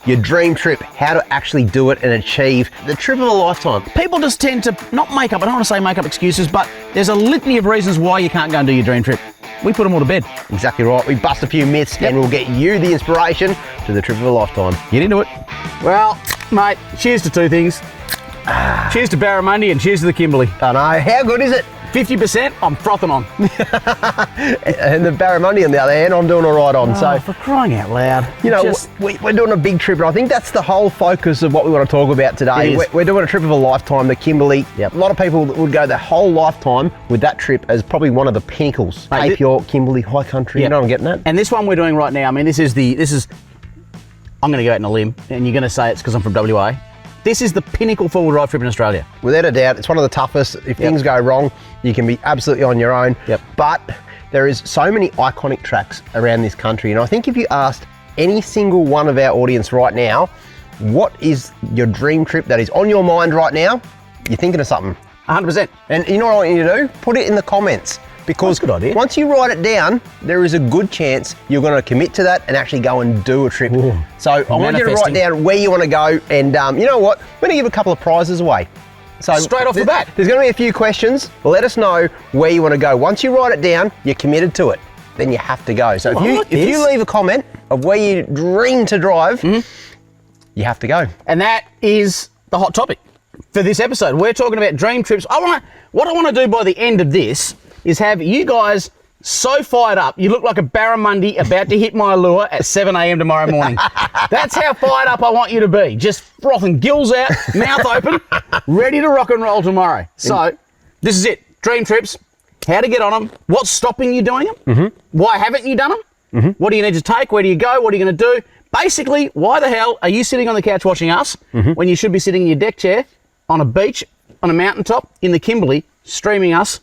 your dream trip, how to actually do it and achieve the trip of a lifetime. People just tend to not make up, I don't want to say make up excuses, but there's a litany of reasons why you can't go and do your dream trip. We put them all to bed. Exactly right. We bust a few myths and we'll get you the inspiration to the trip of a lifetime. Get into it. Well, mate, cheers to two things. Cheers to Barramundi and cheers to the Kimberley. I know. How good is it? 50%, I'm frothing on. And the Barramundi on the other hand, I'm doing all right on. So for crying out loud. You know, we're doing a big trip, and I think that's the whole focus of what we want to talk about today. We're doing a trip of a lifetime, the Kimberley. Yep. A lot of people would go their whole lifetime with that trip as probably one of the pinnacles. Cape York, Kimberley, high country, you know what I'm getting at? And this one we're doing right now, I mean, this is, I'm going to go out on a limb, and you're going to say it's because I'm from WA. This is the pinnacle four-wheel drive trip in Australia. Without a doubt, it's one of the toughest. If things go wrong, you can be absolutely on your own. Yep. But there is so many iconic tracks around this country, and I think if you asked any single one of our audience right now, what is your dream trip that is on your mind right now, you're thinking of something. 100%. And you know what I want you to do? Put it in the comments. Because that's a good idea. Once you write it down, there is a good chance you're going to commit to that and actually go and do a trip. Ooh, so I want you to write down where you want to go, and you know what? We're going to give a couple of prizes away. So straight off the bat. There's going to be a few questions. Let us know where you want to go. Once you write it down, you're committed to it. Then you have to go. So if you leave a comment of where you dream to drive, you have to go. And that is the hot topic for this episode. We're talking about dream trips. What I want to do by the end of this is have you guys so fired up, you look like a barramundi about to hit my lure at 7 a.m. tomorrow morning. That's how fired up I want you to be. Just frothing, gills out, mouth open, ready to rock and roll tomorrow. So, this is it. Dream trips, how to get on them, what's stopping you doing them, why haven't you done them, what do you need to take, where do you go, what are you going to do? Basically, why the hell are you sitting on the couch watching us when you should be sitting in your deck chair on a beach, on a mountaintop, in the Kimberley, streaming us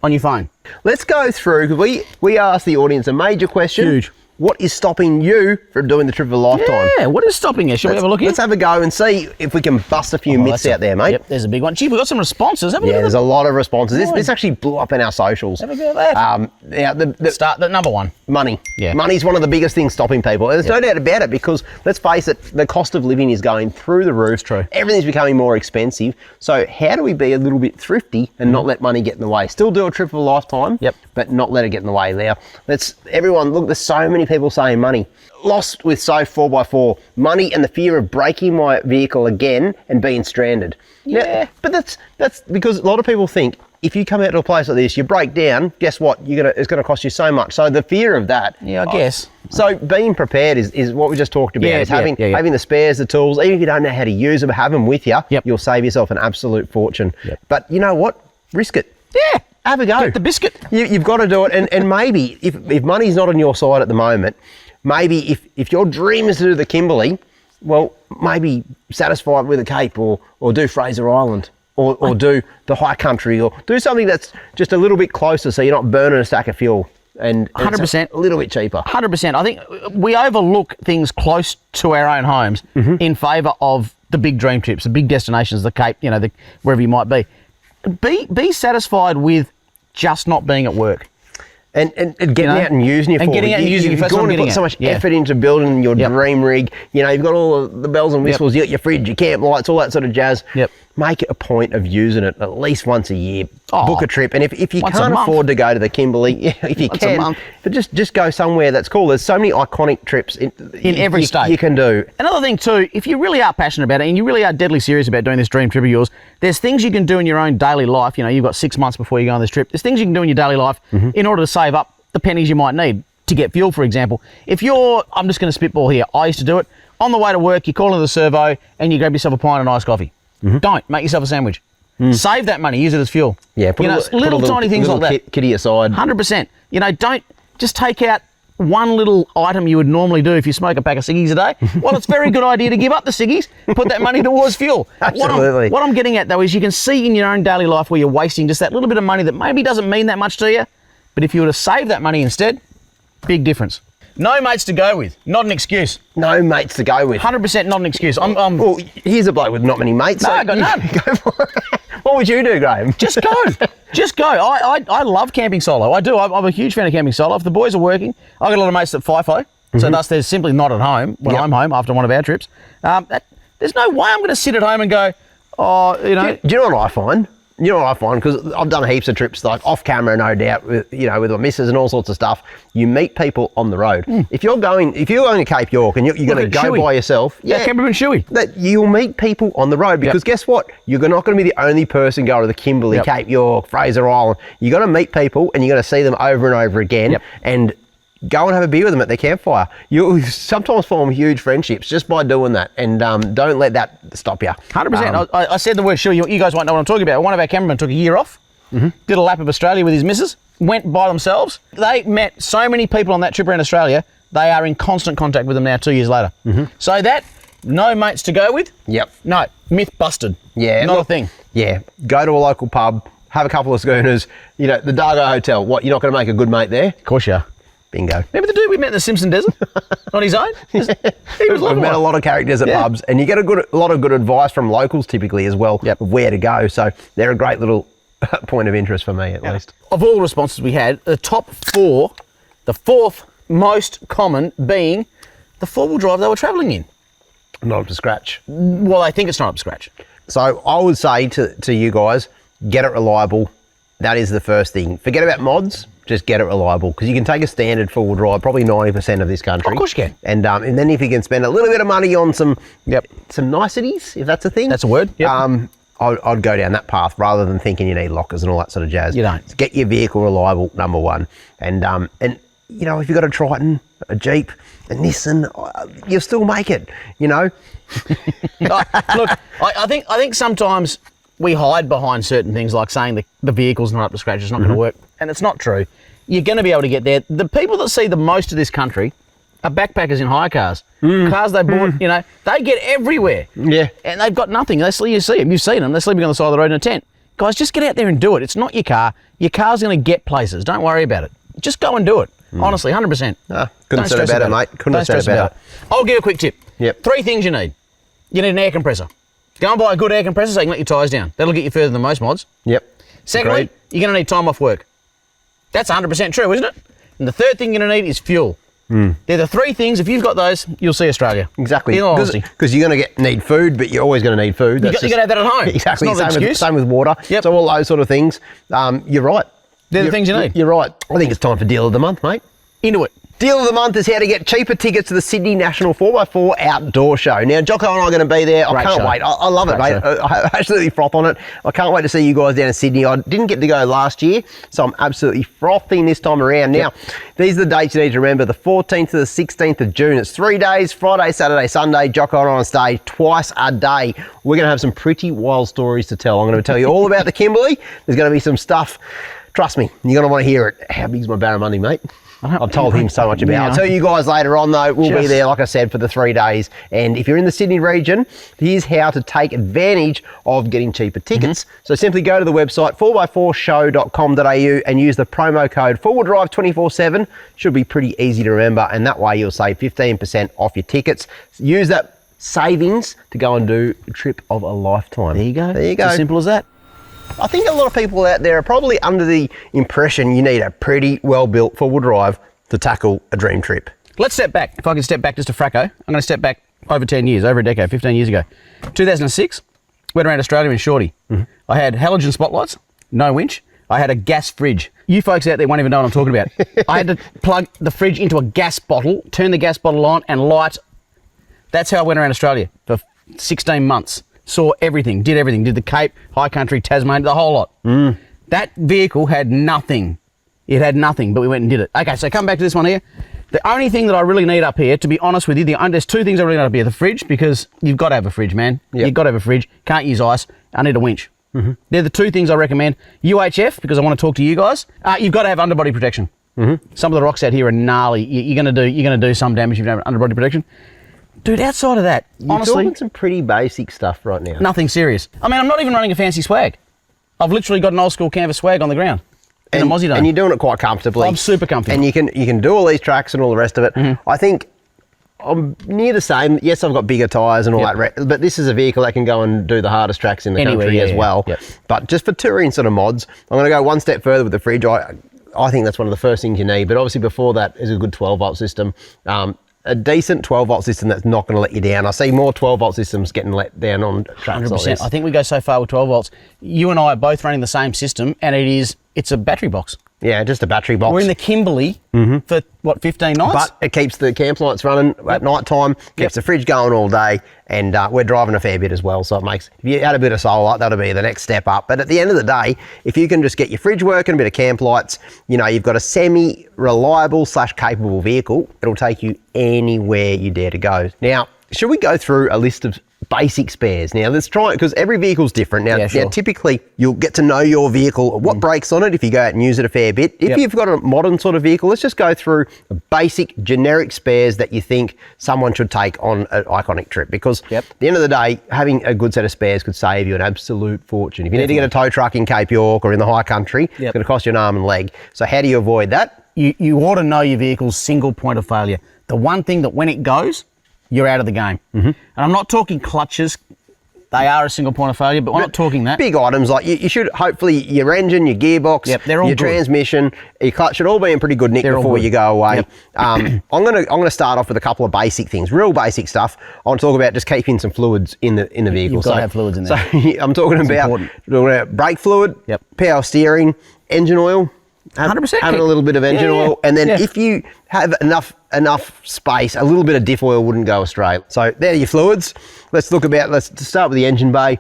on your phone? Let's go through, because we asked the audience a major question. Huge. What is stopping you from doing the trip of a lifetime? Yeah, what is stopping you? Shall we have a look here? Let's have a go and see if we can bust a few myths out there, mate. Yep, there's a big one. Gee, we've got some responses, haven't we? Yeah, there's a lot of responses. This actually blew up in our socials. Have a go at that. Start the number one. Money. Yeah. Money's one of the biggest things stopping people. There's no doubt about it, because let's face it, the cost of living is going through the roof. True. Everything's becoming more expensive. So how do we be a little bit thrifty and not let money get in the way? Still do a trip of a lifetime, but not let it get in the way. Now, everyone, look, there's so many people saying money. Lost with Soph 4x4, money and the fear of breaking my vehicle again and being stranded. Yeah. Now, but that's because a lot of people think if you come out to a place like this, you break down, guess what? It's going to cost you so much. So the fear of that. Yeah, I guess. So being prepared is what we just talked about. Is having the spares, the tools, even if you don't know how to use them, have them with you, you'll save yourself an absolute fortune. But you know what? Risk it. Yeah. Have a go. Get the biscuit. You've got to do it. And maybe if money's not on your side at the moment, maybe if your dream is to do the Kimberley, well, maybe satisfy it with a Cape or do Fraser Island or do the high country or do something that's just a little bit closer so you're not burning a stack of fuel. And 100%. A little bit cheaper. 100%. I think we overlook things close to our own homes in favour of the big dream trips, the big destinations, the Cape, wherever you might be. Be satisfied with just not being at work. And getting out and using your getting out and using your phone. You've put so much effort into building your dream rig. You've got all the bells and whistles. You got your fridge, your camp lights, all that sort of jazz. Make it a point of using it at least once a year. Book a trip, and if you can't afford to go to the Kimberley, if you can, but just go somewhere that's cool. There's so many iconic trips in every state you can do. Another thing too, if you really are passionate about it and you really are deadly serious about doing this dream trip of yours, there's things you can do in your own daily life. You've got 6 months before you go on this trip. There's things you can do in your daily life in order to save up the pennies you might need to get fuel, for example. I'm just going to spitball here. I used to do it. On the way to work, you call into the servo and you grab yourself a pint of iced coffee. Don't. Make yourself a sandwich. Save that money. Use it as fuel. Yeah, little tiny things like that. Kitty aside. 100%. Don't just take out one little item you would normally do if you smoke a pack of ciggies a day. Well, it's a very good idea to give up the ciggies, put that money towards fuel. Absolutely. What I'm getting at, though, is you can see in your own daily life where you're wasting just that little bit of money that maybe doesn't mean that much to you, but if you were to save that money instead, big difference. No mates to go with. Not an excuse. No mates to go with. 100% not an excuse. Well, here's a bloke with not many mates. No, I got none. Go for it. What would you do, Graham? Just go. Just go. I love camping solo. I do. I'm a huge fan of camping solo. If the boys are working, I've got a lot of mates that FIFO. So thus they're simply not at home when I'm home after one of our trips. There's no way I'm going to sit at home and go, oh, you know. Do you know what I find? You know what I find? Because I've done heaps of trips, like off camera, no doubt, with, you know, with my missus and all sorts of stuff. You meet people on the road. If you're going to Cape York and you're going to go by yourself, Camberman Shuey. That you'll meet people on the road because guess what? You're not going to be the only person going to the Kimberley, Cape York, Fraser Island. You're going to meet people and you're going to see them over and over again. And go and have a beer with them at their campfire. You'll sometimes form huge friendships just by doing that, and don't let that stop you. 100%. I said the word sure. You guys won't know what I'm talking about. One of our cameramen took a year off, did a lap of Australia with his missus, went by themselves. They met so many people on that trip around Australia, they are in constant contact with them now 2 years later. So that, no mates to go with? Yep. No, myth busted. Yeah. Not a thing. Yeah, go to a local pub, have a couple of schooners, you know, the Dargo Hotel. What, you're not going to make a good mate there? Of course you are. Bingo. Remember the dude we met in the Simpson Desert on his own? He was We've met a lot of characters at pubs, and you get a lot of good advice from locals typically as well of where to go. So they're a great little point of interest for me at least. Of all the responses we had, the top four, the fourth most common being the four-wheel drive they were travelling in. Not up to scratch. Well, I think it's not up to scratch. So I would say to you guys, get it reliable. That is the first thing. Forget about mods. Just get it reliable, because you can take a standard four-wheel drive, probably 90% of this country. Of course you can. And then if you can spend a little bit of money on some niceties, if that's a thing. That's a word. Yep. I'd go down that path rather than thinking you need lockers and all that sort of jazz. You don't. So get your vehicle reliable, number one. And you know, if you've got a Triton, a Jeep, a Nissan, you'll still make it, you know. Look, I think sometimes we hide behind certain things, like saying the vehicle's not up to scratch, it's not going to work. And it's not true. You're going to be able to get there. The people that see the most of this country are backpackers in hire cars. Cars they bought, you know, they get everywhere. Yeah. And they've got nothing. You see them. You've seen them. They're sleeping on the side of the road in a tent. Guys, just get out there and do it. It's not your car. Your car's going to get places. Don't worry about it. Just go and do it. Honestly, 100%. Couldn't say better, mate. Couldn't have said it better. I'll give you a quick tip. Yep. 3 things you need. You need an air compressor. Go and buy a good air compressor so you can let your tyres down. That'll get you further than most mods. Yep. Secondly, Agreed. you're going to need time off work. That's 100% true, isn't it? And the third thing you're going to need is fuel. They're the 3 things. If you've got those, you'll see Australia. Exactly. In all honesty. Because you're going to need food, but you're always going to need food. You've got to have that at home. Exactly. It's not an excuse. Same with water. Yep. So all those sort of things. You're right. They're the things you need. You're right. I think it's time for Deal of the Month, mate. Into it. Deal of the Month is how to get cheaper tickets to the Sydney National 4x4 Outdoor Show. Now, Jocko and I are going to be there. I can't wait. I love it, mate. I absolutely froth on it. I can't wait to see you guys down in Sydney. I didn't get to go last year, so I'm absolutely frothing this time around. Now, these are the dates you need to remember. The 14th to the 16th of June. It's 3 days, Friday, Saturday, Sunday. Jocko and I on stage twice a day. We're going to have some pretty wild stories to tell. I'm going to tell you all about the Kimberley. There's going to be some stuff. Trust me, you're going to want to hear it. How big's my barramundi, mate? I've told him so much about it. I'll tell you guys later on, though. We'll be there, like I said, for the 3 days. And if you're in the Sydney region, here's how to take advantage of getting cheaper tickets. So simply go to the website 4x4show.com.au and use the promo code 4WheelDrive247. Should be pretty easy to remember. And that way you'll save 15% off your tickets. Use that savings to go and do a trip of a lifetime. There you go. There you go. It's as simple as that. I think a lot of people out there are probably under the impression you need a pretty well-built four-wheel drive to tackle a dream trip. Let's step back. If I can step back just a fracco, I'm going to step back over 10 years, over a decade, 15 years ago. 2006, went around Australia in shorty. I had halogen spotlights, no winch. I had a gas fridge. You folks out there won't even know what I'm talking about. I had to plug the fridge into a gas bottle, turn the gas bottle on and light. That's how I went around Australia for 16 months. Saw everything, did the Cape, High Country, Tasmania, the whole lot. That vehicle had nothing. It had nothing, but we went and did it. Okay, so come back to this one here. The only thing that I really need up here, to be honest with you, there's 2 things I really need up here. The fridge, because you've got to have a fridge, man. You've got to have a fridge. Can't use ice. I need a winch. They're the 2 things I recommend. UHF, because I want to talk to you guys. You've got to have underbody protection. Some of the rocks out here are gnarly. You're going to do some damage if you don't have underbody protection. Dude, outside of that, honestly... You're talking some pretty basic stuff right now. Nothing serious. I mean, I'm not even running a fancy swag. I've literally got an old school canvas swag on the ground. And a Mozzie Dome. And you're doing it quite comfortably. I'm super comfortable. And you can do all these tracks and all the rest of it. I think I'm near the same. Yes, I've got bigger tyres and all that, but this is a vehicle that can go and do the hardest tracks in the country as well. But just for touring sort of mods, I'm going to go one step further with the fridge. I think that's one of the first things you need. But obviously before that is a good 12-volt system. a decent 12-volt system that's not going to let you down. I see more 12-volt systems getting let down on tracks like this. I think we go so far with 12 volts. You and I are both running the same system, and it's a battery box. Yeah, just a battery box. We're in the Kimberley for, 15 nights? But it keeps the camp lights running at night time, keeps the fridge going all day, and we're driving a fair bit as well. So it makes, if you add a bit of solar, that'll be the next step up. But at the end of the day, if you can just get your fridge working, a bit of camp lights, you've got a semi-reliable / capable vehicle, it'll take you anywhere you dare to go. Now, should we go through a list of basic spares? Now let's try it, because every vehicle's different. Now, sure. now typically you'll get to know your vehicle, what brakes on it if you go out and use it a fair bit. If you've got a modern sort of vehicle, let's just go through basic generic spares that you think someone should take on an iconic trip, because at the end of the day, having a good set of spares could save you an absolute fortune. If you need to get a tow truck in Cape York or in the high country, it's going to cost you an arm and leg. So how do you avoid that? You ought to know your vehicle's single point of failure. The one thing that when it goes, you're out of the game. And I'm not talking clutches. They are a single point of failure, but we're not talking that. Big items like you should, hopefully your engine, your gearbox, they're all your good. Transmission, your clutch should all be in pretty good nick before you go away. I'm gonna start off with a couple of basic things, real basic stuff. I want to talk about just keeping some fluids in the vehicle. You've got to have fluids in there. So I'm talking about brake fluid, power steering, engine oil. 100%. Having a little bit of engine oil, and then if you have enough space, a little bit of diff oil wouldn't go astray. So there are your fluids. Let's start with the engine bay.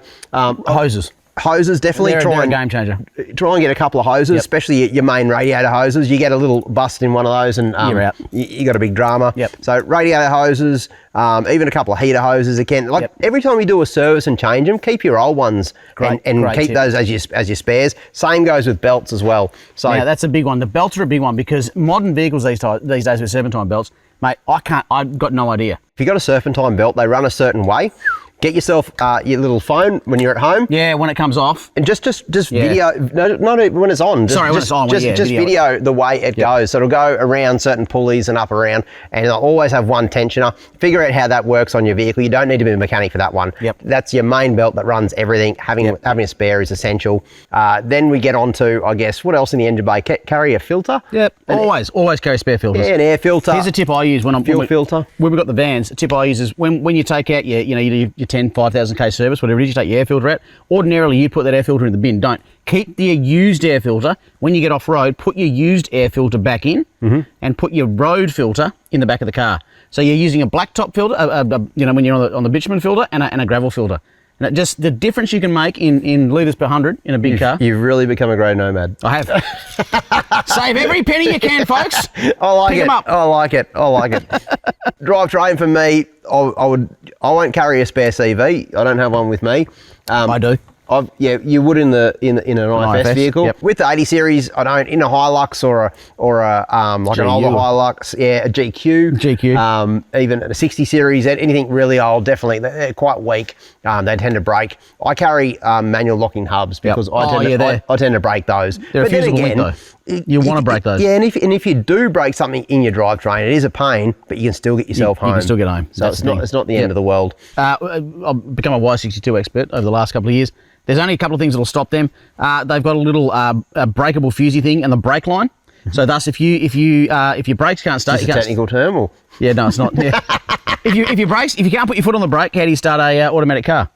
Hoses, definitely they're a game changer. Try and get a couple of hoses, especially your main radiator hoses. You get a little bust in one of those and you're out. You got a big drama. So radiator hoses, even a couple of heater hoses again. Every time you do a service and change them, keep your old ones and keep those as your spares. Same goes with belts as well. So yeah, that's a big one. The belts are a big one, because modern vehicles these days with serpentine belts, mate, I've got no idea. If you've got a serpentine belt, they run a certain way. Get yourself your little phone when you're at home. Yeah, when it comes off. And just video, no, not even when it's on. When it's on. Just video the way it goes. So it'll go around certain pulleys and up around, and it'll always have one tensioner. Figure out how that works on your vehicle. You don't need to be a mechanic for that one. That's your main belt that runs everything. Having a spare is essential. Then we get on to, I guess, what else in the engine bay? Carry a filter. Always carry spare filters. Yeah, an air filter. Here's a tip I use when filter. When we've got the vans, a tip I use is when you take out your 5,000k service, whatever it is, you take your air filter out. Ordinarily, you put that air filter in the bin. Don't. Keep the used air filter. When you get off road, put your used air filter back in and put your road filter in the back of the car. So you're using a blacktop filter, when you're on the bitumen filter, and a gravel filter. And just the difference you can make in litres per 100 in a big car. You've really become a great nomad. I have. Save every penny you can, folks. I like Pick it. 'em up. I like it. Drivetrain for me, I won't carry a spare CV. I don't have one with me. I do. You would in an IFS vehicle. With the 80 series, I don't. In a Hilux or an older Hilux, a GQ. Even a 60 series, anything really old, definitely they're quite weak. They tend to break. I carry manual locking hubs because I tend to break those. They're but then refusable again, though. You want to break those. Yeah, and if you do break something in your drivetrain, it is a pain, but you can still get yourself home. You can still get home. So it's not the end of the world. I've become a Y62 expert over the last couple of years. There's only a couple of things that'll stop them. They've got a little breakable fusey thing and the brake line. So thus, if your brakes can't start, is this a technical term or? Yeah, no, it's not. Yeah. if you can't put your foot on the brake, how do you start a automatic car?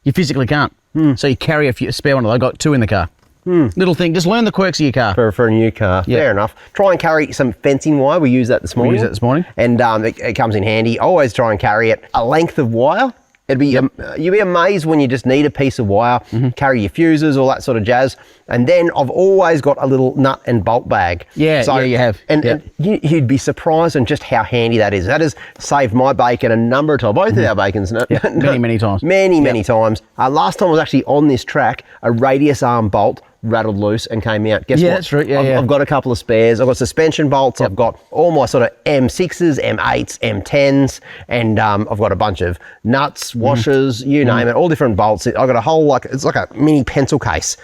You physically can't. So you carry a spare one of those. I've got two in the car. Little thing. Just learn the quirks of your car. For a new car. Fair enough. Try and carry some fencing wire. We used that this morning. And it comes in handy. I always try and carry it a length of wire. It'd be you'd be amazed when you just need a piece of wire, carry your fuses, all that sort of jazz. And then I've always got a little nut and bolt bag. Yeah, you have. And you'd be surprised on just how handy that is. That has saved my bacon a number of times. Both of our bacons. Many times. Many times. Last time I was actually on this track, a radius arm bolt rattled loose and came out. Guess what? That's true. I've got a couple of spares. I've got suspension bolts. I've got all my sort of M6s, M8s, M10s, and I've got a bunch of nuts, washers, you name it, all different bolts. I've got a whole, it's like a mini pencil case.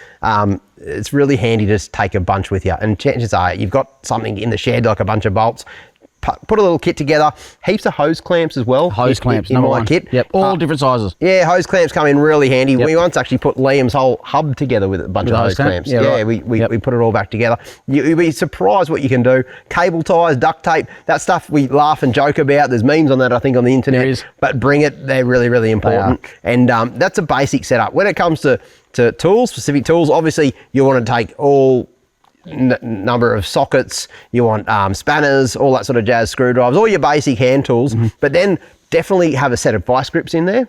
It's really handy to just take a bunch with you. And chances are you've got something in the shed, like a bunch of bolts. put a little kit together. Heaps of hose clamps as well. Hose clamps, in number my one. kit. Yep, all different sizes. Yeah, hose clamps come in really handy. Yep. We once actually put Liam's whole hub together with a bunch of hose clamps. Yeah, right. we put it all back together. You'll be surprised what you can do. Cable ties, duct tape, that stuff we laugh and joke about. There's memes on that, I think, on the internet. There is. But bring it. They're really, really important. And that's a basic setup. When it comes to tools, specific tools, obviously you want to take all number of sockets, you want spanners, all that sort of jazz, screwdrivers, all your basic hand tools, but then definitely have a set of vice grips in there.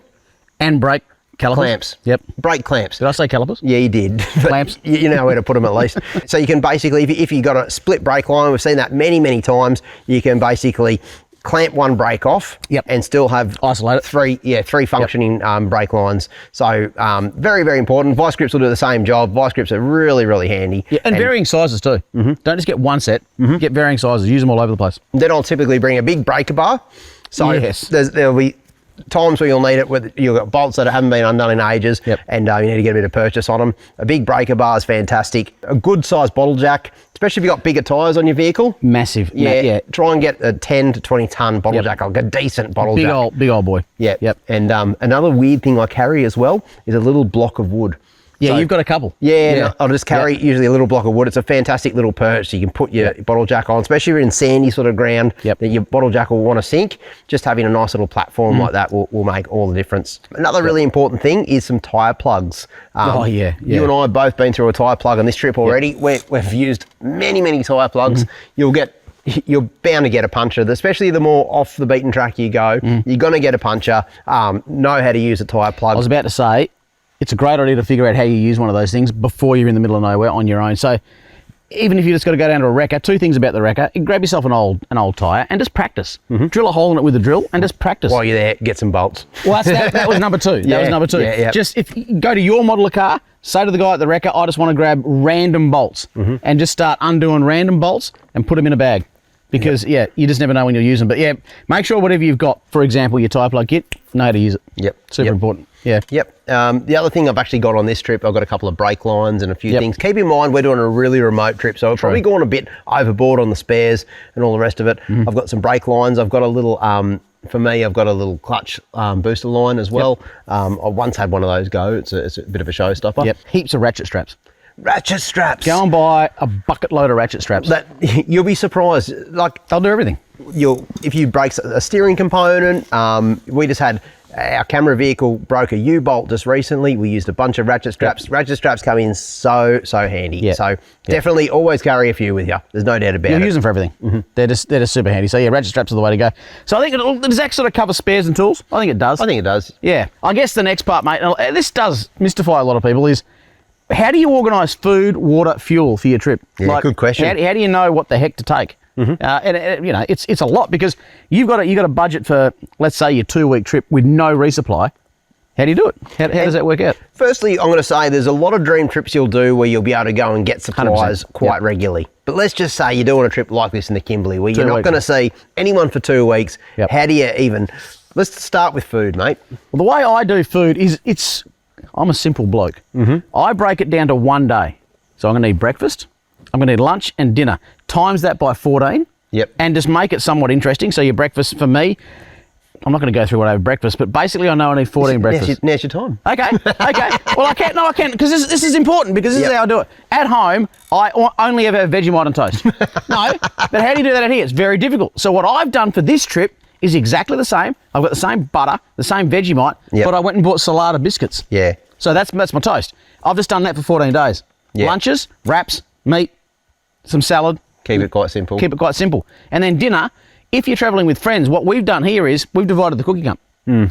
And brake calipers. Clamps. Yep. Brake clamps. Did I say calipers? Yeah, you did. Clamps. You know where to put them at least. So you can basically, if you've got a split brake line, we've seen that many, many times, you can basically clamp one brake off and still have isolate it. three functioning brake lines. So very, very important. Vice grips will do the same job. Vice grips are really, really handy. Yeah, and varying sizes too. Don't just get one set. Get varying sizes. Use them all over the place. Then I'll typically bring a big breaker bar. So yes. there'll be times where you'll need it with you've got bolts that haven't been undone in ages, and you need to get a bit of purchase on them. A big breaker bar is fantastic. A good sized bottle jack, especially if you've got bigger tyres on your vehicle. Massive. Yeah. Try and get a 10 to 20 ton bottle jack, like a decent bottle jack. Big old boy. Yeah. Yep. And another weird thing I carry as well is a little block of wood. Yeah, So- you've got a couple. Yeah. I'll just carry usually a little block of wood. It's a fantastic little perch. So you can put your bottle jack on, especially if you're in sandy sort of ground that your bottle jack will want to sink. Just having a nice little platform like that will make all the difference. Another really important thing is some tyre plugs. You and I have both been through a tyre plug on this trip already. We've used many, many tyre plugs. You're bound to get a puncture, especially the more off the beaten track you go. You're going to get a puncture. Know how to use a tyre plug. I was about to say, it's a great idea to figure out how you use one of those things before you're in the middle of nowhere on your own. So even if you just got to go down to a wrecker, two things about the wrecker: grab yourself an old tyre and just practice. Drill a hole in it with a drill and just practice. While you're there, get some bolts. Well, that was number two. That was number two. Just if you go to your model of car, say to the guy at the wrecker, I just want to grab random bolts and just start undoing random bolts and put them in a bag. Because, you just never know when you'll use them. But, make sure whatever you've got, for example, your tyre plug kit, know how to use it. Yep. Super important. Yeah. Yep. The other thing I've actually got on this trip, I've got a couple of brake lines and a few things. Keep in mind, we're doing a really remote trip, so we're probably going a bit overboard on the spares and all the rest of it. I've got some brake lines. I've got a little, for me, I've got a little clutch booster line as well. I once had one of those go. It's a bit of a showstopper. Yep. Heaps of ratchet straps. Ratchet straps. Go and buy a bucket load of ratchet straps. You'll be surprised. Like, they'll do everything. If you break a steering component, we just had our camera vehicle broke a U-bolt just recently. We used a bunch of ratchet straps. Yep. Ratchet straps come in so handy. Yep. So definitely always carry a few with you. There's no doubt about it. You'll use them for everything. They're just super handy. So ratchet straps are the way to go. So I think does that sort of cover spares and tools? I think it does. I think it does. Yeah. I guess the next part, mate, and this does mystify a lot of people, is how do you organise food, water, fuel for your trip? Yeah, good question. How do you know what the heck to take? And you know, it's a lot because you've got a budget for, let's say, your 2-week trip with no resupply. How do you do it? How does that work out? Firstly, I'm going to say there's a lot of dream trips you'll do where you'll be able to go and get supplies 100%. quite regularly. But let's just say you're doing a trip like this in the Kimberley where you're not going to see anyone for 2 weeks. Yep. How do you even... Let's start with food, mate. Well, the way I do food is I'm a simple bloke. I break it down to one day. So I'm going to need breakfast, I'm going to need lunch and dinner. Times that by 14. Yep. And just make it somewhat interesting. So your breakfast for me, I'm not going to go through what I have breakfast, but basically I know I need 14 breakfasts. Now's your time. Okay. Well, I can't, because this is important, because this is how I do it. At home, I only ever have Vegemite on toast. No, but how do you do that out here? It's very difficult. So what I've done for this trip is exactly the same. I've got the same butter, the same Vegemite, but I went and bought Salada biscuits. Yeah. So that's my toast. I've just done that for 14 days. Yeah. Lunches, wraps, meat, some salad. Keep it quite simple. Keep it quite simple. And then dinner, if you're travelling with friends, what we've done here is we've divided the cooking up.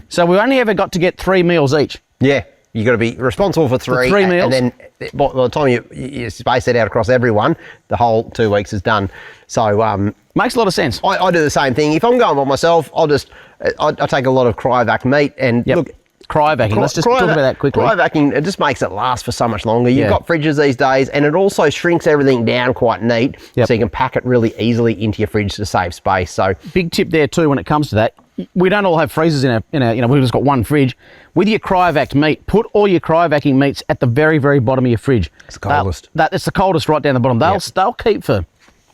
So we only ever got to get 3 meals each. Yeah. You've got to be responsible for three. 3 meals. And then by the time you space it out across everyone, the whole 2 weeks is done. So... Makes a lot of sense. I do the same thing. If I'm going by myself, I take a lot of cryovac meat and look... Cryovacking. Let's just talk about that quickly. Cryovacking, it just makes it last for so much longer. You've Yeah. got fridges these days, and it also shrinks everything down quite neat, so you can pack it really easily into your fridge to save space. So big tip there too when it comes to that. We don't all have freezers in our we've just got one fridge. With your cryovac meat, put all your cryovacking meats at the very, very bottom of your fridge. It's the coldest. It's the coldest right down the bottom. They'll keep for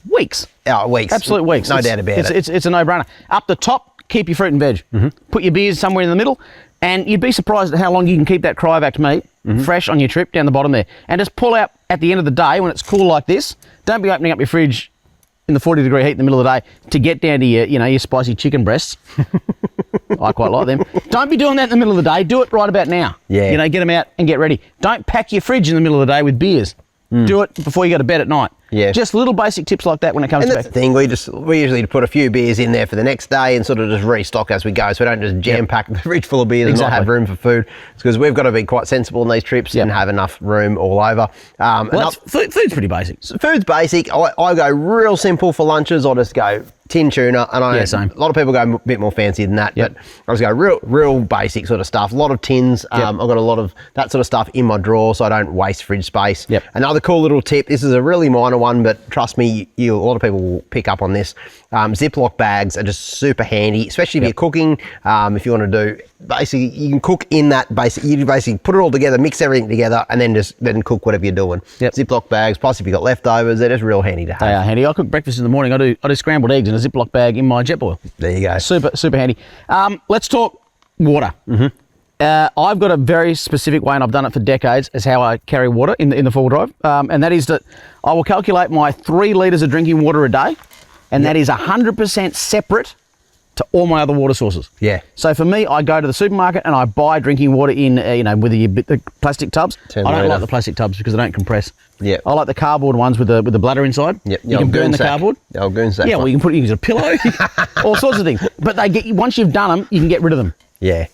weeks. Oh, weeks. Absolute weeks. No doubt about it. It's a no-brainer. Up the top, keep your fruit and veg. Put your beers somewhere in the middle, and you'd be surprised at how long you can keep that cryovac meat fresh on your trip down the bottom there. And just pull out at the end of the day when it's cool like this. Don't be opening up your fridge in the 40-degree heat in the middle of the day to get down to your spicy chicken breasts. I quite like them. Don't be doing that in the middle of the day. Do it right about now. Yeah. Get them out and get ready. Don't pack your fridge in the middle of the day with beers. Do it before you go to bed at night. Yeah. Just little basic tips like that when it comes And to that's the thing, we usually put a few beers in there for the next day and sort of just restock as we go, so we don't just jam-pack the fridge full of beers and not have room for food. It's because we've got to be quite sensible in these trips and have enough room all over. Food's pretty basic. So food's basic. I go real simple for lunches. I'll just go tin tuna, and same. A lot of people go a bit more fancy than that, but I just go real basic sort of stuff. A lot of tins. I've got a lot of that sort of stuff in my drawer, so I don't waste fridge space. Another cool little tip. This is a really minor one, but trust me, a lot of people will pick up on this. Ziploc bags are just super handy, especially if you're cooking. If you want to do, basically, you can cook in that. You basically put it all together, mix everything together, and then cook whatever you're doing. Ziploc bags, plus if you've got leftovers, they're just real handy to have. They are handy. I cook breakfast in the morning. I do scrambled eggs in a Ziploc bag in my jet boil. There you go. Super handy. Let's talk water. I've got a very specific way, and I've done it for decades, as how I carry water in the four-wheel drive, and that is that I will calculate my 3 litres of drinking water a day, and that is 100% separate to all my other water sources. So for me, I go to the supermarket and I buy drinking water in, with the plastic tubs. I don't like the plastic tubs because they don't compress. I like the cardboard ones with the bladder inside. You can burn the cardboard. The old goon sack. Yeah, well, you can put it in a pillow, all sorts of things. But once you've done them, you can get rid of them.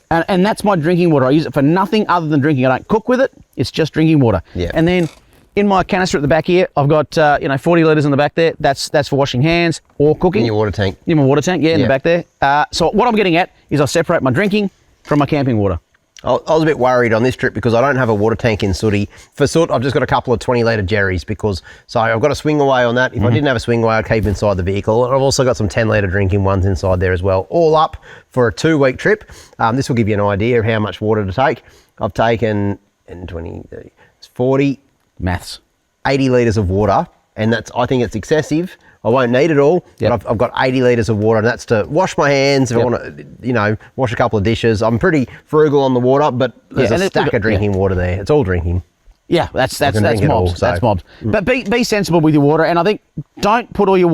And that's my drinking water. I use it for nothing other than drinking. I don't cook with it. It's just drinking water. And then in my canister at the back here, I've got 40 litres in the back there. That's for washing hands or cooking. In your water tank. In my water tank, in the back there. So what I'm getting at is I separate my drinking from my camping water. I was a bit worried on this trip because I don't have a water tank in Sooty. For Soot, I've just got a couple of 20-litre jerrys so I've got a swing away on that. If I didn't have a swing away, I'd keep inside the vehicle. And I've also got some 10-litre drinking ones inside there as well. All up for a 2-week trip. This will give you an idea of how much water to take. I've taken 20, 30, 40, maths, 80 litres of water, and I think it's excessive. I won't need it all, but I've got 80 litres of water, and that's to wash my hands if I want to, wash a couple of dishes. I'm pretty frugal on the water, but there's a stack of drinking water there. It's all drinking. Yeah, that's mobs. That's mobs. But be sensible with your water, and I think don't put all your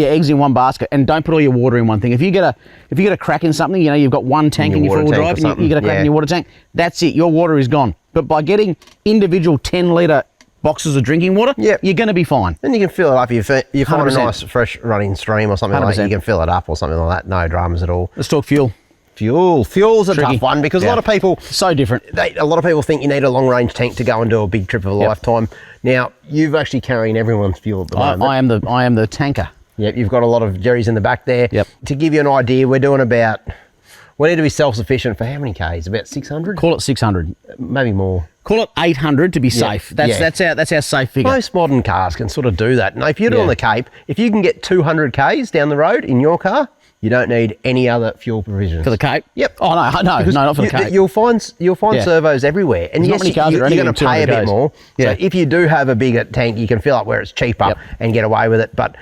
eggs in one basket, and don't put all your water in one thing. If you get a crack in something, you've got one tank in your four-wheel drive, and you get a crack in your water tank, that's it. Your water is gone. But by getting individual 10-litre boxes of drinking water, you're going to be fine. And you can fill it up. You find a nice fresh running stream or something like that, you can fill it up or something like that. No dramas at all. Let's talk fuel. Fuel's a tough one because a lot of people... So different. A lot of people think you need a long-range tank to go and do a big trip of a lifetime. Now, you've actually carrying everyone's fuel at the moment. I am the tanker. Yep, you've got a lot of jerrys in the back there. To give you an idea, we need to be self-sufficient for how many Ks? About 600? Call it 600. Maybe more. Call it 800 to be safe. That's our safe figure. Most modern cars can sort of do that. Now, if you're doing the Cape, if you can get 200 Ks down the road in your car, you don't need any other fuel provisions. For the Cape? Yep. Oh, no, not for the Cape. You'll find servos everywhere. And yes, you're going to pay a bit more. Yeah. So if you do have a bigger tank, you can fill up where it's cheaper and get away with it. But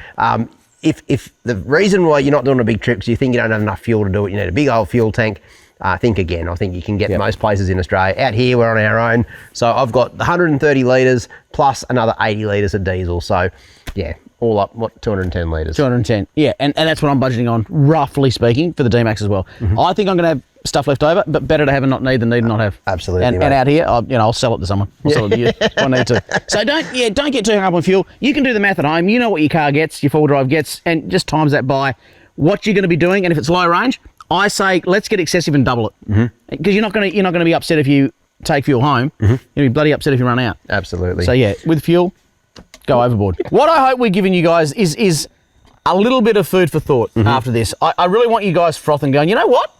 if the reason why you're not doing a big trip is you think you don't have enough fuel to do it, you need a big old fuel tank, think again. I think you can get most places in Australia. Out here, we're on our own. So I've got 130 litres plus another 80 litres of diesel. So, all up, 210 litres? 210, and that's what I'm budgeting on, roughly speaking, for the D-Max as well. I think I'm going to have stuff left over, but better to have and not need than need and not have. Absolutely, and out here, I'll sell it to someone. I'll sell it to you if I need to. So don't get too hung up on fuel. You can do the math at home. You know what your car gets, your four-wheel drive gets, and just times that by what you're going to be doing. And if it's low range, I say let's get excessive and double it, because you're not going to be upset if you take fuel home. You'll be bloody upset if you run out. Absolutely. So with fuel, go overboard. What I hope we're giving you guys is a little bit of food for thought after this. I really want you guys frothing, going, you know what?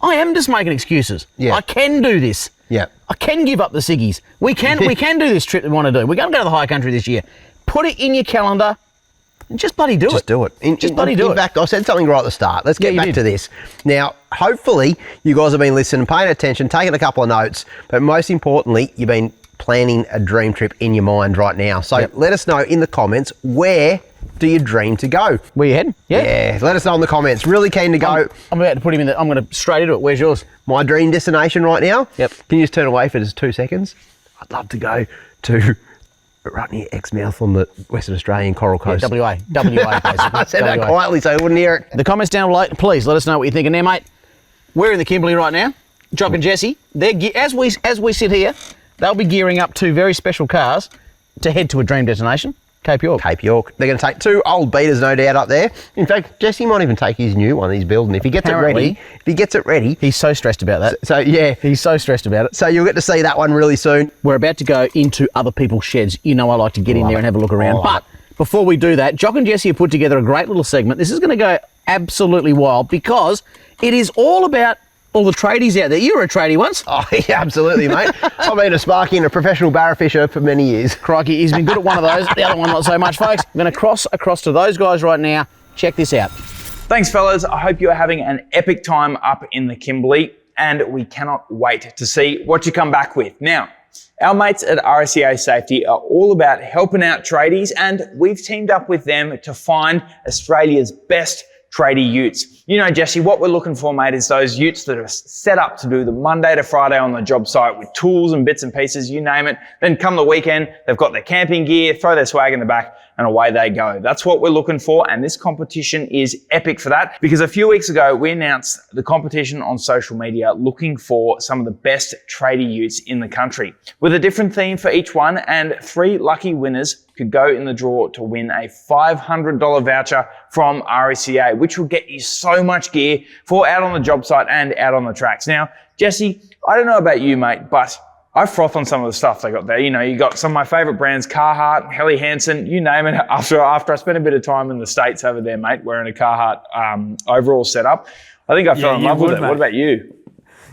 I am just making excuses. I can do this. I can give up the ciggies. We can do this trip we want to do. We're going to go to the high country this year. Put it in your calendar and just bloody do it. Just do it. In fact, I said something right at the start. Let's get back to this. Now, hopefully, you guys have been listening, paying attention, taking a couple of notes, but most importantly, you've been planning a dream trip in your mind right now. So let us know in the comments, where do you dream to go? Where you heading? Yeah, let us know in the comments. Really keen to go. I'm about to put him in I'm going to straight into it. Where's yours? My dream destination right now? Yep. Can you just turn away for just 2 seconds? I'd love to go to right near Exmouth on the Western Australian Coral Coast. WA, basically. I said that quietly so you wouldn't hear it. The comments down below, please let us know what you're thinking there, mate. We're in the Kimberley right now. Jock and Jesse, as we sit here, they'll be gearing up 2 very special cars to head to a dream destination, Cape York. Cape York. They're going to take 2 old beaters, no doubt, up there. In fact, Jesse might even take his new one he's building. If he gets it ready, He's so stressed about that. So yeah, He's so stressed about it. so you'll get to see that one really soon. We're about to go into other people's sheds. You know I like to get in there and have a look around. Love But before we do that, Jock and Jesse have put together a great little segment. This is going to go absolutely wild because it is all about all the tradies out there. You were a tradie once. Oh yeah, absolutely, mate. I've been a sparky and a professional barra fisher for many years. Crikey, he's been good at one of those. The other one not so much, folks. I'm going to cross across to those guys right now. Check this out. Thanks, fellas. I hope you are having an epic time up in the Kimberley, and we cannot wait to see what you come back with. Now, our mates at RSCA Safety are all about helping out tradies, and we've teamed up with them to find Australia's best tradie utes. You know, Jesse, what we're looking for, mate, is those utes that are set up to do the Monday to Friday on the job site with tools and bits and pieces, you name it. Then come the weekend, they've got their camping gear, throw their swag in the back, and away they go. That's what we're looking for, and this competition is epic for that, because a few weeks ago, we announced the competition on social media looking for some of the best tradie utes in the country, with a different theme for each one, and 3 lucky winners could go in the draw to win a $500 voucher from RSCA, which will get you so much gear for out on the job site and out on the tracks. Now, Jesse, I don't know about you, mate, but I froth on some of the stuff they got there. You know, you got some of my favorite brands, Carhartt, Helly Hansen, you name it. After I spent a bit of time in the States over there, mate, wearing a Carhartt overall setup, I think I fell in love with it. Mate. What about you?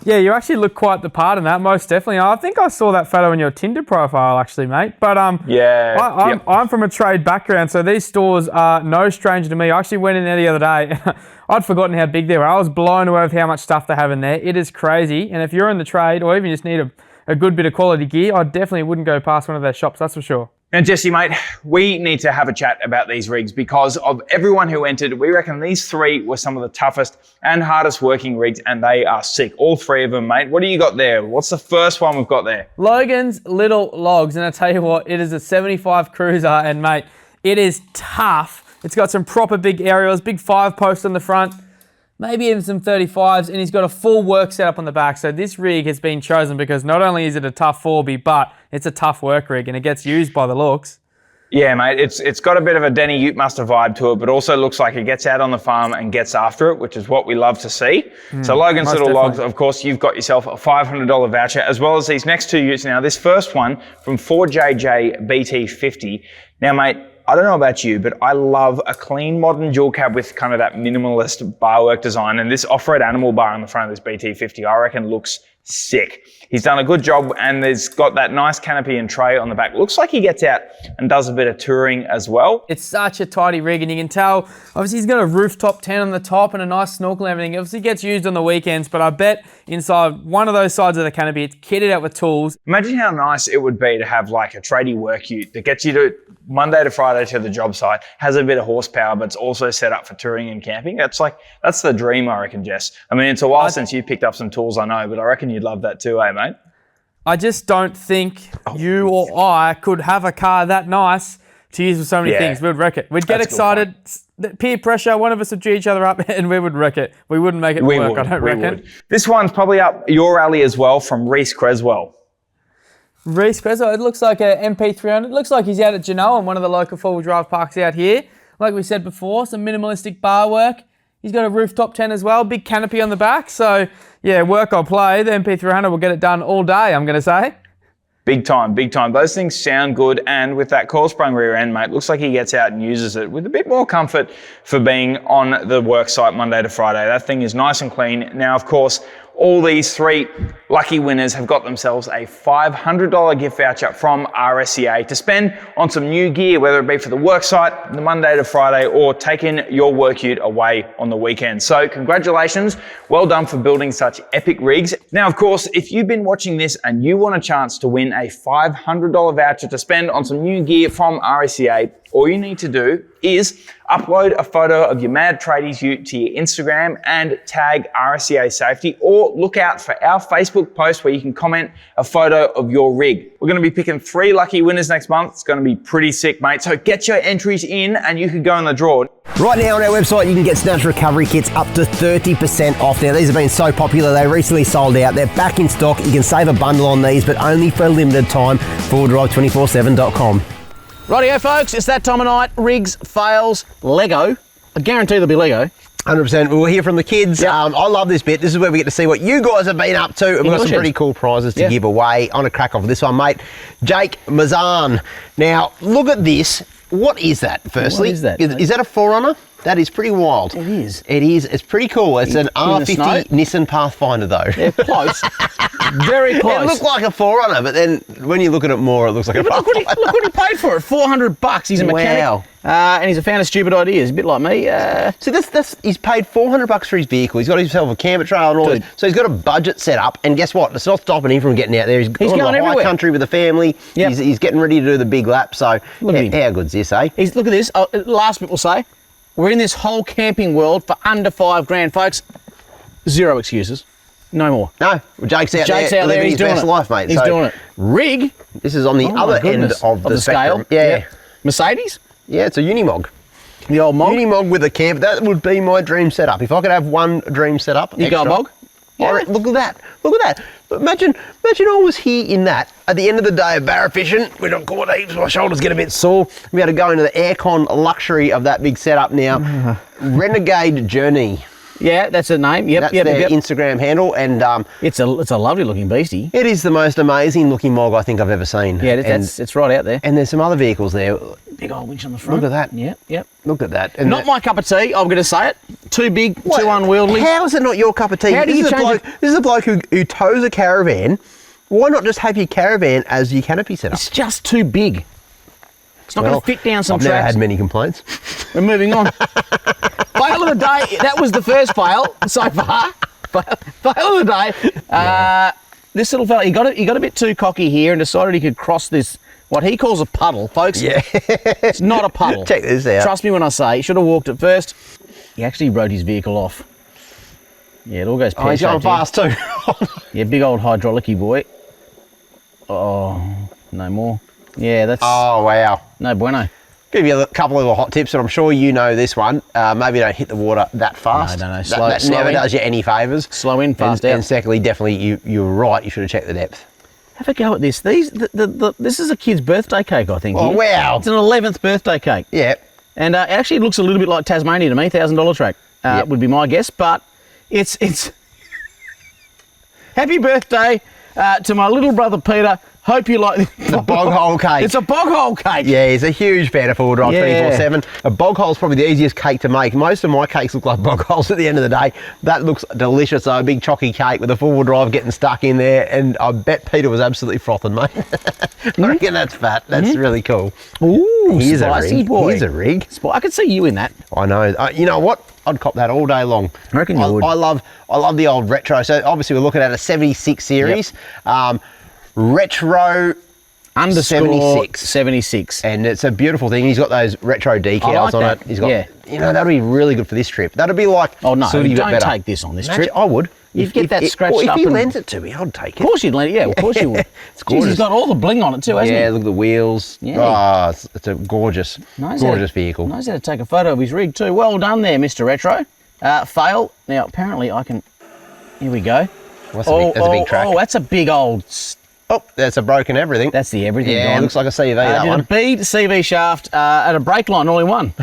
Yeah, you actually look quite the part in that, most definitely. I think I saw that photo in your Tinder profile, actually, mate. But I'm from a trade background, so these stores are no stranger to me. I actually went in there the other day. I'd forgotten how big they were. I was blown away with how much stuff they have in there. It is crazy. And if you're in the trade or even just need a good bit of quality gear, I definitely wouldn't go past one of their shops, that's for sure. And Jesse, mate, we need to have a chat about these rigs because of everyone who entered. We reckon these 3 were some of the toughest and hardest working rigs, and they are sick. All 3 of them, mate. What do you got there? What's the first one we've got there? Logan's Little Logs, and I tell you what, it is a 75 cruiser, and mate, it is tough. It's got some proper big aerials, big 5-post on the front, maybe even some 35s, and he's got a full work setup on the back. So this rig has been chosen because not only is it a tough 4B, but it's a tough work rig, and it gets used by the looks. Yeah, mate, it's got a bit of a Denny Ute Muster vibe to it, but also looks like it gets out on the farm and gets after it, which is what we love to see. So Logan's Little Logs, of course, you've got yourself a $500 voucher, as well as these next 2 utes. Now, this first one from 4JJ BT50. Now, mate, I don't know about you, but I love a clean modern dual cab with kind of that minimalist bar work design, and this off-road animal bar on the front of this BT50, I reckon looks sick. He's done a good job, and there's got that nice canopy and tray on the back. Looks like he gets out and does a bit of touring as well. It's such a tidy rig, and you can tell, obviously he's got a rooftop tent on the top and a nice snorkel and everything. Obviously gets used on the weekends, but I bet inside one of those sides of the canopy, it's kitted out with tools. Imagine how nice it would be to have like a tradie work ute that gets you to Monday to Friday to the job site, has a bit of horsepower, but it's also set up for touring and camping. That's the dream, I reckon, Jess. I mean, it's a while since you picked up some tools, I know, but I reckon you'd love that too, eh, mate? I just don't think you or I could have a car that nice to use for so many things. We'd wreck it. We'd get excited, peer pressure, one of us would G each other up, and we would wreck it. We wouldn't make it work, I don't reckon. This one's probably up your alley as well, from Reece Creswell. Reece Creswell, it looks like a MP300. It looks like he's out at Genoa, one of the local four-wheel drive parks out here. Like we said before, some minimalistic bar work. He's got a rooftop tent as well, big canopy on the back. So, yeah, work or play, the MP300 will get it done all day, I'm going to say. Big time, big time. Those things sound good, and with that coil sprung rear end, mate, looks like he gets out and uses it with a bit more comfort for being on the work site Monday to Friday. That thing is nice and clean. Now, of course, all these 3 lucky winners have got themselves a $500 gift voucher from RSCA to spend on some new gear, whether it be for the work site, the Monday to Friday, or taking your work ute away on the weekend. So congratulations, well done for building such epic rigs. Now, of course, if you've been watching this and you want a chance to win a $500 voucher to spend on some new gear from RSCA, all you need to do is upload a photo of your Mad Tradies ute to your Instagram and tag RSCA Safety, or look out for our Facebook post where you can comment a photo of your rig. We're going to be picking 3 lucky winners next month. It's going to be pretty sick, mate. So get your entries in and you can go in the draw. Right now on our website, you can get Snatch Recovery kits up to 30% off. Now, these have been so popular, they recently sold out. They're back in stock. You can save a bundle on these, but only for a limited time. ForwardDrive247.com. Rightio, folks, it's that time of night. Rigs, fails, Lego. I guarantee there'll be Lego. 100%. We'll hear from the kids. Yep. I love this bit. This is where we get to see what you guys have been up to. And we've got some pretty cool prizes to give away. On a crack off this one, mate. Jake Mazan. Now, look at this. What is that, firstly? What is that? Is that a 4Runner? That is pretty wild. It is. It is. It's pretty cool. It's an R50 Nissan Pathfinder, though. Yeah, close. Very close. It looked like a 4Runner, but then when you look at it more, it looks like a Pathfinder. Look what he paid for it. $400. He's a mechanic. Wow. And he's a fan of stupid ideas, a bit like me. So he's paid $400 for his vehicle. He's got himself a camper trailer and all this. So he's got a budget set up. And guess what? It's not stopping him from getting out there. He's going to the high country with the family. Yep. He's getting ready to do the big lap. So look at him. How good's this, eh? Look at this. Last bit we'll say. We're in this whole camping world for under $5,000, folks. 0 excuses. No more. No. Well, Jake's out there living his best life, mate. He's doing it. Rig. This is on the other end of the scale. spectrum. Yeah. Mercedes? Yeah, it's a Unimog. The old Mog? Unimog with a camp. That would be my dream setup. If I could have one dream setup. You go Mog? Yeah. Look at that. Look at that. But imagine I was here in that. At the end of the day of barra fishing, we're not caught heaps, my shoulders get a bit sore. We had to go into the aircon luxury of that big setup now. Renegade Journey. Yeah, that's the name. Yep, That's their Instagram handle, and it's a lovely looking beastie. It is the most amazing looking Mog I think I've ever seen. Yeah, it's right out there. And there's some other vehicles there. Big old winch on the front. Look at that. Yep. Look at that. And not my cup of tea. I'm going to say it. Too big, too unwieldy. How is it not your cup of tea? How do you change it? This is a bloke who tows a caravan. Why not just have your caravan as your canopy setup? It's just too big. It's not going to fit down some I've tracks. never had many complaints. We're moving on. Fail of the day. That was the first fail so far. Fail of the day. This little fella, he got a bit too cocky here and decided he could cross this, what he calls a puddle, folks. Yeah. It's not a puddle. Check this out. Trust me when I say, he should have walked it first. He actually rode his vehicle off. Yeah, it all goes pear-shaped. He's going fast too. Yeah, big old hydraulic-y boy. Oh, no more. Yeah, that's... Oh, wow. No bueno. Give you a couple of little hot tips, and I'm sure you know this one. Maybe don't hit the water that fast. No. That never does you any favours. Slow in, fast out. And secondly, definitely, you're right. You should have checked the depth. Have a go at this. This is a kid's birthday cake, I think. Oh, wow. It's an 11th birthday cake. Yeah. And it actually looks a little bit like Tasmania to me, $1,000 track would be my guess. But it's happy birthday to my little brother Peter. Hope you like the bog hole cake. It's a bog hole cake. Yeah, he's a huge fan of Forward Drive 24/7. A bog hole's probably the easiest cake to make. Most of my cakes look like bog holes at the end of the day. That looks delicious. So a big chalky cake with a four-wheel drive getting stuck in there, and I bet Peter was absolutely frothing, mate. I reckon that's fat. That's really cool. Ooh, Here's spicy a rig. boy. Here's a rig. I could see you in that. I know. You know what? I'd cop that all day long. I reckon you would. I love the old retro. So obviously we're looking at a 76 series. Yep. Retro _76. 76. And it's a beautiful thing. He's got those retro decals on it. He's got, you know, that'd be really good for this trip. That'd be like, oh no, don't take this on this trip. I would. You'd get that scratched up. If he lends it to me, I'd take it. Of course you'd lend it. Yeah, of course you would. It's gorgeous. Jeez, he's got all the bling on it too, hasn't he? Yeah, look at the wheels. Yeah. Oh, it's a gorgeous vehicle. Knows how to take a photo of his rig too. Well done there, Mr. Retro. Fail. Now, apparently I can... Here we go. That's a big track. Oh, that's a big old... Oh, that's a broken everything. That's the everything Yeah, gone. it looks like a CV, that one. A bead CV shaft at a brake line, all in one.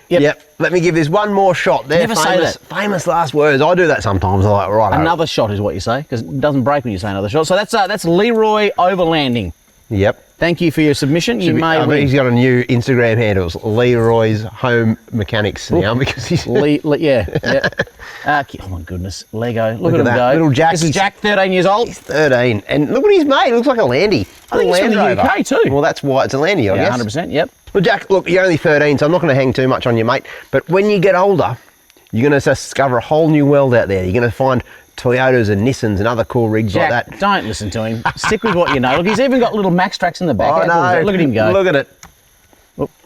Yep. Let me give this one more shot. There, Never say that. Famous last words. I do that sometimes. I'm like, right. Another shot is what you say, because it doesn't break when you say another shot. So that's Leroy Overlanding. Yep. Thank you for your submission. He's got a new Instagram handle. It's Leroy's Home Mechanics now because he's... Oh my goodness. Lego. Look at him that. go. Little Jack. This is Jack, 13 years old. He's 13. And look what he's made. He looks like a Landy. I think he's from the UK too. Well, that's why it's a Landy, I guess. 100%, yep. Well, Jack, look, you're only 13, so I'm not going to hang too much on you, mate. But when you get older, you're going to discover a whole new world out there. You're going to find Toyotas and Nissans and other cool rigs Jack, like that. Don't listen to him. Stick with what you know. Look, he's even got little Max tracks in the back. I know. Look at him go. Look at it.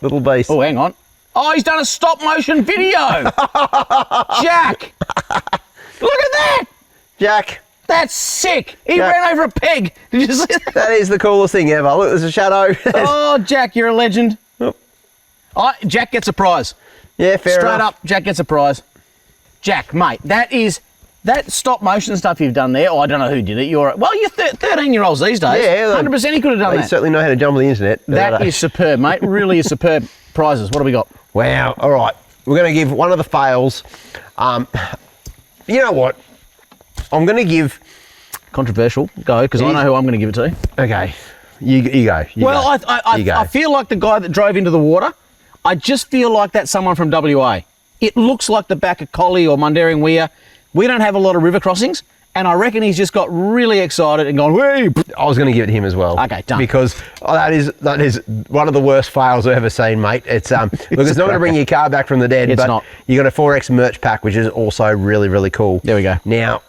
Little beast. Oh, hang on. Oh, he's done a stop motion video. Jack. Look at that. Jack. That's sick. He Jack. ran over a peg. Did you see that? That is the coolest thing ever. Look, there's a shadow. Oh, Jack, you're a legend. Oh. Oh, Jack gets a prize. Yeah, fair Straight enough. up, Jack gets a prize. Jack, mate, that stop motion stuff you've done there. Oh, I don't know who did it. You're 13-year-olds these days. Yeah, 100% he could have done They that. certainly know how to jump on the internet. That is superb, mate. Really is superb. Prizes. What have we got? Wow. All right. We're going to give one of the fails. You know what? I'm going to give. Controversial. Go, because I know who I'm going to give it to. Okay. You go. You Well, go. I feel like the guy that drove into the water. I just feel like that's someone from WA. It looks like the back of Collie or Mundaring Weir. We don't have a lot of river crossings, and I reckon he's just got really excited and gone, "Whee!" I was going to give it to him as well. Okay, done. Because that is one of the worst fails I've ever seen, mate. It's look, it's not going to bring your car back from the dead, It's but not. you got a 4X merch pack, which is also really, really cool. There we go. Now,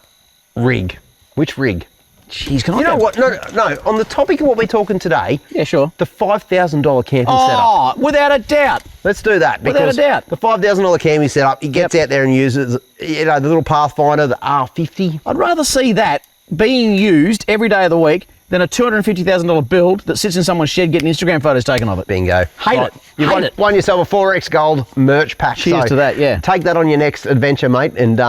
rig. Which rig? Jeez, can I You know go? what? No. On the topic of what we're talking today, Yeah, sure. the $5,000 camping setup. Oh, without a doubt. Let's do that. Without a Because doubt. the $5,000 camping setup, he gets out there and uses, the little Pathfinder, the R50. I'd rather see that being used every day of the week than a $250,000 build that sits in someone's shed getting Instagram photos taken of it. Bingo. Hate it. You've Hate it. won yourself a 4X Gold merch pack. Cheers to that, yeah. Take that on your next adventure, mate. And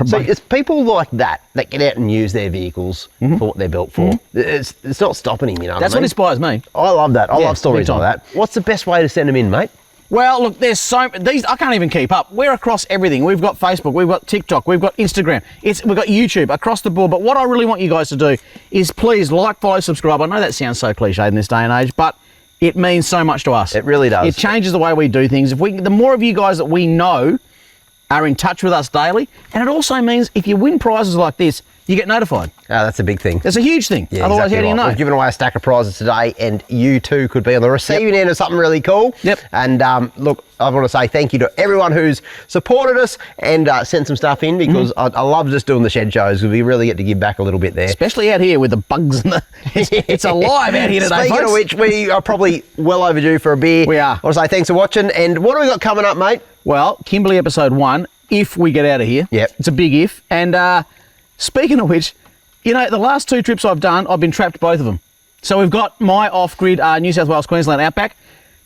so it's people like that get out and use their vehicles for what they're built for. It's not stopping him, you know. That's what what inspires me. I love that. I Yeah, love stories big like time. that. What's the best way to send them in, mate? Well, look, there's these. I can't even keep up. We're across everything. We've got Facebook, we've got TikTok, we've got Instagram, we've got YouTube across the board. But what I really want you guys to do is please like, follow, subscribe. I know that sounds so cliched in this day and age, but it means so much to us. It really does. It changes the way we do things. The more of you guys that we know are in touch with us daily, and it also means if you win prizes like this, you get notified. Oh, that's a big thing. That's a huge thing. Yeah, Otherwise, exactly how do you right. know? We've given away a stack of prizes today, and you too could be on the receiving end of something really cool. Yep. And look, I want to say thank you to everyone who's supported us and sent some stuff in, because I love just doing the shed shows, because we really get to give back a little bit there. Especially out here with the bugs and it's alive out here today, Speaking folks. of which, we are probably well overdue for a beer. We are. I want to say thanks for watching. And what do we got coming up, mate? Well, Kimberley episode 1, if we get out of here. Yep. It's a big if. And speaking of which, you know, the last 2 trips I've done, I've been trapped both of them. So we've got my off-grid New South Wales, Queensland outback.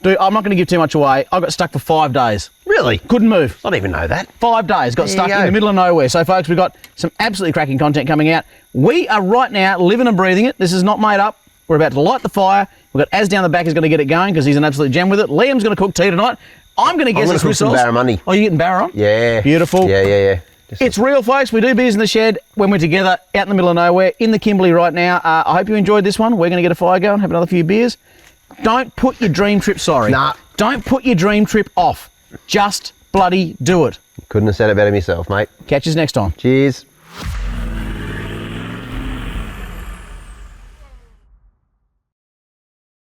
Dude, I'm not going to give too much away. I got stuck for 5 days. Really? Couldn't move. I didn't even know that. 5 days. Got There stuck you in go. the middle of nowhere. So, folks, we've got some absolutely cracking content coming out. We are right now living and breathing it. This is not made up. We're about to light the fire. We've got Az down the back is going to get it going because he's an absolute gem with it. Liam's going to cook tea tonight. I'm going to guess gonna it's cook some rissoles. barramundi. Oh, you're getting barra on? Yeah. Beautiful. Yeah. Just It's real, folks. We do beers in the shed when we're together out in the middle of nowhere in the Kimberley right now. I hope you enjoyed this one. We're going to get a fire going, have another few beers. Don't put your dream trip, Nah. Don't put your dream trip off. Just bloody do it. couldn't have said it better myself, mate. Catch us next time. Cheers.